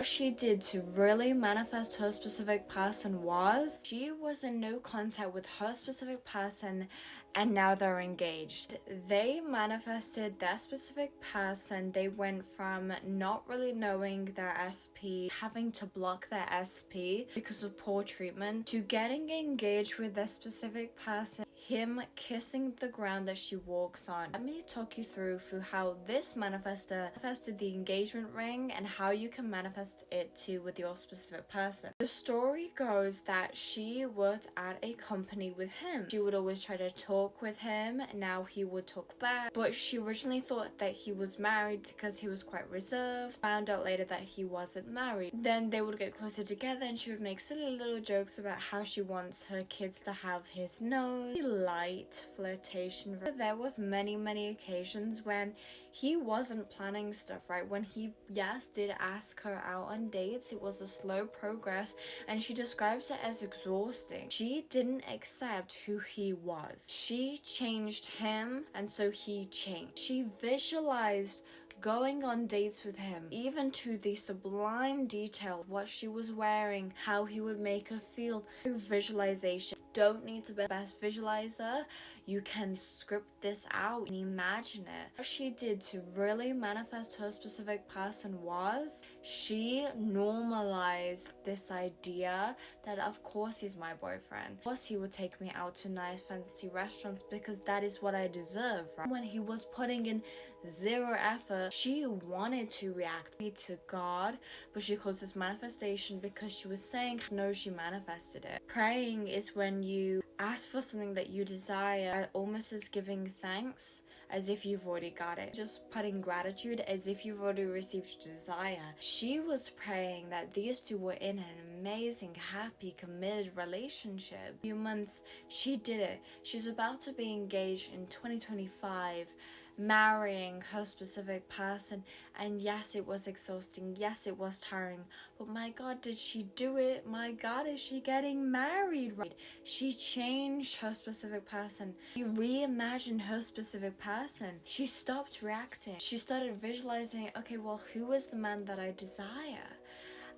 What she did to really manifest her specific person was she was in no contact with her specific person, and now they're engaged. They manifested their specific person. They went from not really knowing their SP, having to block their SP because of poor treatment, to getting engaged with their specific person, him kissing the ground that she walks on. Let me talk you through how this manifestor manifested the engagement ring and how you can manifest it too with your specific person. The story goes that she worked at a company with him. She would always try to talk with him, now he would talk back, but she originally thought that he was married because he was quite reserved. Found out later that he wasn't married. Then they would get closer together and she would make silly little jokes about how she wants her kids to have his nose. Light flirtation. There was many occasions when he wasn't planning stuff, right? When he, yes, did ask her out on dates, it was a slow progress, and she describes it as exhausting. She didn't accept who he was. She changed him, and so he changed. She visualized going on dates with him, even to the sublime detail, what she was wearing, how he would make her feel. Visualization. Don't need to be the best visualizer. You can script this out and imagine it. What she did to really manifest her specific person was she normalized this idea that of course he's my boyfriend. Of course he would take me out to nice fancy restaurants because that is what I deserve, right? When he was putting in zero effort, she wanted to react to God, but she calls this manifestation because she was saying no, she manifested it. Praying is when you ask for something that you desire, almost as giving thanks as if you've already got it. Just putting gratitude as if you've already received your desire. She was praying that these two were in an amazing, happy, committed relationship. A few months, she did it. She's about to be engaged in 2025. Marrying her specific person, and yes, it was exhausting, yes, it was tiring, but my God, did she do it? My God, is she getting married right? She changed her specific person. She reimagined her specific person. She stopped reacting. She started visualizing, okay, well, who is the man that I desire?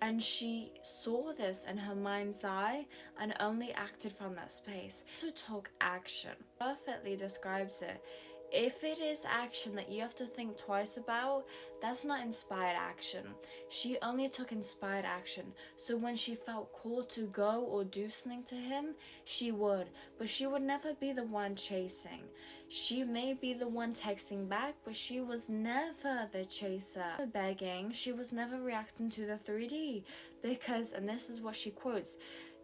And she saw this in her mind's eye and only acted from that space. To talk action perfectly describes it. If it is action that you have to think twice about, that's not inspired action. She only took inspired action. So when she felt called to go or do something to him, she would. But she would never be the one chasing. She may be the one texting back, but she was never the chaser. Begging, she was never reacting to the 3D. Because, and this is what she quotes,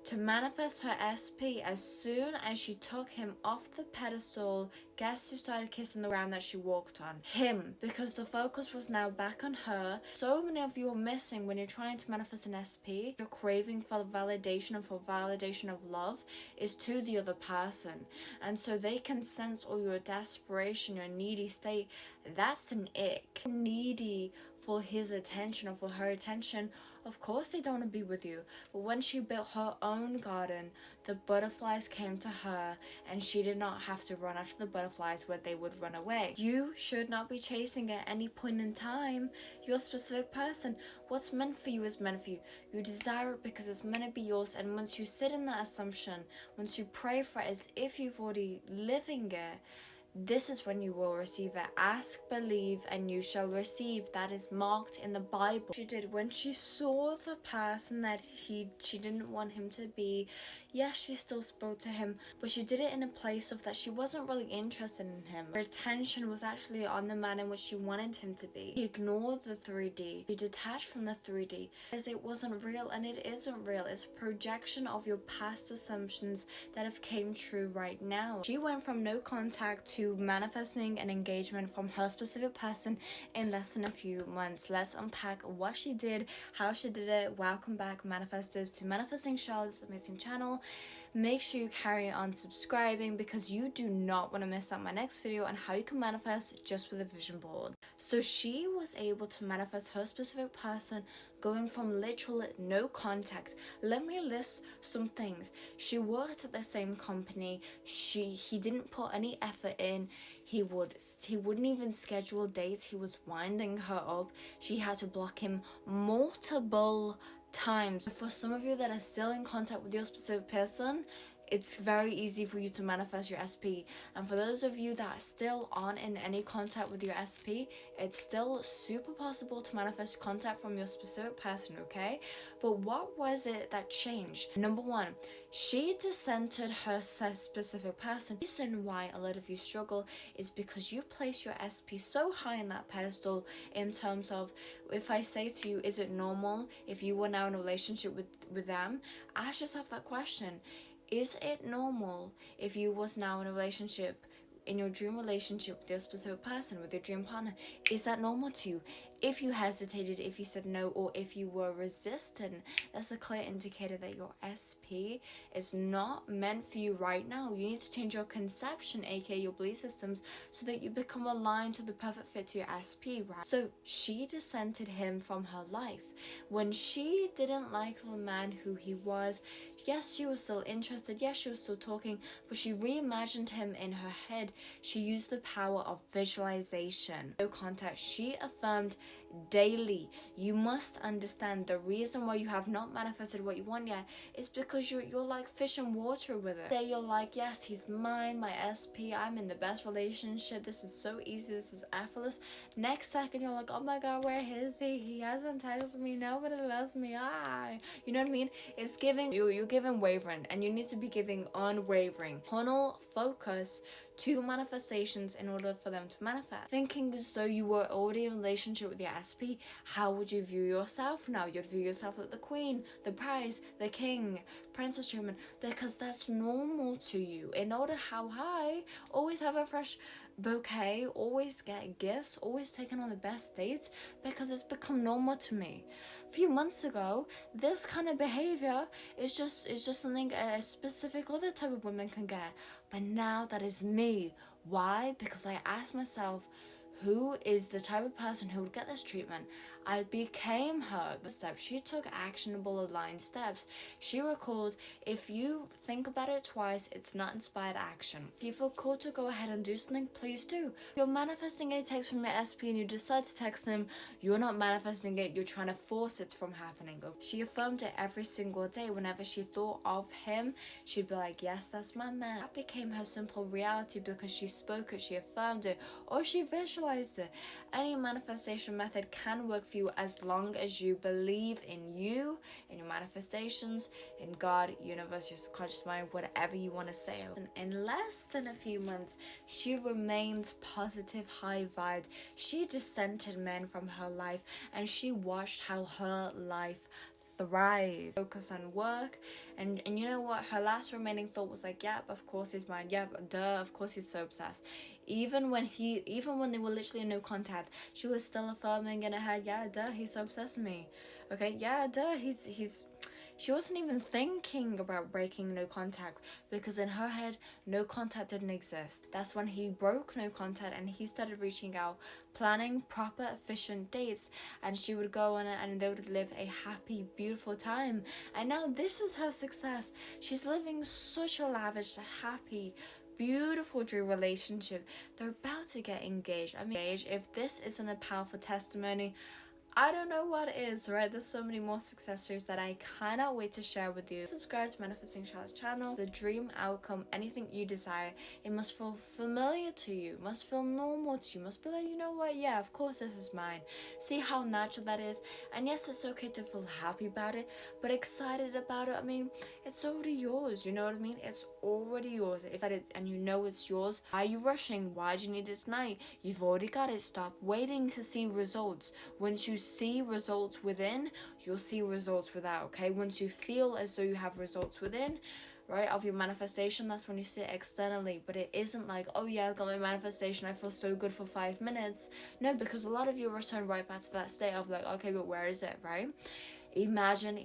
to manifest her SP, as soon as she took him off the pedestal, guess who started kissing the ground that she walked on? Him. Because the focus was now back on her. So many of you are missing when you're trying to manifest an SP. Your craving for validation and for validation of love is to the other person. And so they can sense all your desperation, your needy state. That's an ick. Needy for his attention or for her attention, of course they don't want to be with you. But when she built her own garden, the butterflies came to her and she did not have to run after the butterflies where they would run away. You should not be chasing at any point in time your specific person. What's meant for you is meant for you. You desire it because it's meant to be yours, and once you sit in that assumption, once you pray for it as if you've already living it, this is when you will receive it. Ask, believe, and you shall receive. That is marked in the Bible. She did when she saw the person that she didn't want him to be. Yes, she still spoke to him, but she did it in a place of that she wasn't really interested in him. Her attention was actually on the man in which she wanted him to be. She ignored the 3D. She detached from the 3D because it wasn't real, and it isn't real. It's a projection of your past assumptions that have came true right now. She went from no contact to manifesting an engagement from her specific person in less than a few months. Let's unpack what she did, how she did it. Welcome back, manifestors, to Manifesting Charlotte's amazing channel. Make sure you carry on subscribing because you do not want to miss out my next video on how you can manifest just with a vision board. So she was able to manifest her specific person going from literal no contact. Let me list some things. She worked at the same company. He didn't put any effort in. He wouldn't even schedule dates. He was winding her up. She had to block him multiple times. For some of you that are still in contact with your specific person, it's very easy for you to manifest your SP. And for those of you that still aren't in any contact with your SP, it's still super possible to manifest contact from your specific person, okay? But what was it that changed? Number one, she dissented her specific person. The reason why a lot of you struggle is because you place your SP so high in that pedestal in terms of, if I say to you, is it normal if you were now in a relationship with them? Ask yourself that question. Is it normal if you was now in a relationship, in your dream relationship with your specific person, with your dream partner? Is that normal to you? If you hesitated, if you said no, or if you were resistant, that's a clear indicator that your SP is not meant for you right now. You need to change your conception, aka your belief systems, so that you become aligned to the perfect fit to your SP, right? So she dissented him from her life. When she didn't like the man who he was, yes, she was still interested, yes, she was still talking, but she reimagined him in her head. She used the power of visualization. No contact. She affirmed daily. You must understand the reason why you have not manifested what you want yet is because you're like fish in water with it. Say you're like, yes, he's mine, my SP, I'm in the best relationship, this is so easy, this is effortless. Next second you're like, oh my god, where is he hasn't texted me, nobody loves me. You know what I mean? It's giving you're giving wavering, and you need to be giving unwavering tunnel focus to manifestations in order for them to manifest. Thinking as though you were already in a relationship with your SP, how would you view yourself now? You'd view yourself like the queen, the prize, the king, princess treatment, because that's normal to you. In order how high, always have a fresh bouquet, always get gifts, always taking on the best dates, because it's become normal to me. A few months ago, this kind of behavior is just something a specific other type of woman can get. But now that is me. Why? Because I asked myself, who is the type of person who would get this treatment? I became her. The steps. She took actionable aligned steps. She recalled, if you think about it twice, it's not inspired action. If you feel called to go ahead and do something, please do. If you're manifesting a text from your SP and you decide to text him, you're not manifesting it, you're trying to force it from happening. She affirmed it every single day. Whenever she thought of him, she'd be like, yes, that's my man. That became her simple reality because she spoke it, she affirmed it, or she visualized it. Any manifestation method can work for you as long as you believe in you, in your manifestations, in God, universe, your subconscious mind, whatever you want to say. And in less than a few months, she remained positive, high vibed. She dissented men from her life, and she watched how her life thrive. Focus on work, and you know what, her last remaining thought was like, yep, of course he's mine, yep, duh, of course he's so obsessed. Even when they were literally in no contact, she was still affirming in her head, yeah, duh, he's so obsessed with me. Okay, yeah, duh, he's she wasn't even thinking about breaking no contact, because in her head, no contact didn't exist. That's when he broke no contact and he started reaching out, planning proper, efficient dates, and she would go on it and they would live a happy, beautiful time. And now this is her success. She's living such a lavish, happy, beautiful dream relationship. They're about to get engaged. I mean, if this isn't a powerful testimony, I don't know what is, right? There's so many more success stories that I cannot wait to share with you. Subscribe to Manifesting Charlotte's channel. The dream outcome, anything you desire, it must feel familiar to you, must feel normal to you, must be like, you know what, yeah, of course this is mine. See how natural that is. And yes, it's okay to feel happy about it, but excited about it. I mean, it's already yours, you know what I mean? It's already yours. If that is, and you know it's yours, why are you rushing? Why do you need it tonight? You've already got it. Stop waiting to see results. Once you see results within, you'll see results without, okay? Once you feel as though you have results within, right, of your manifestation, that's when you see it externally. But it isn't like, oh yeah, I got my manifestation, I feel so good for 5 minutes. No, because a lot of you return right back to that state of like, okay, but where is it, right? Imagine,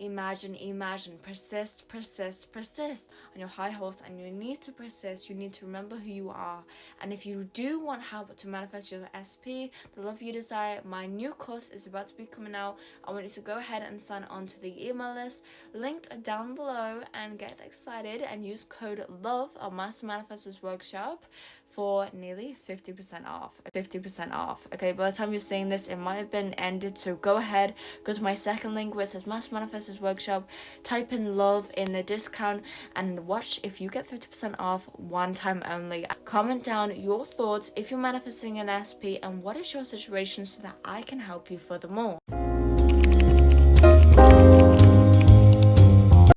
persist on your high horse, and you need to persist. You need to remember who you are. And if you do want help to manifest your SP, the love you desire, my new course is about to be coming out. I want you to go ahead and sign on to the email list linked down below and get excited and use code LOVE, our Master Manifestors Workshop, for nearly 50% off. 50% off. Okay, by the time you're seeing this, it might have been ended. So go ahead, go to my second link where it says Master Manifestors Workshop, type in love in the discount, and watch if you get 50% off one time only. Comment down your thoughts if you're manifesting an SP and what is your situation so that I can help you furthermore.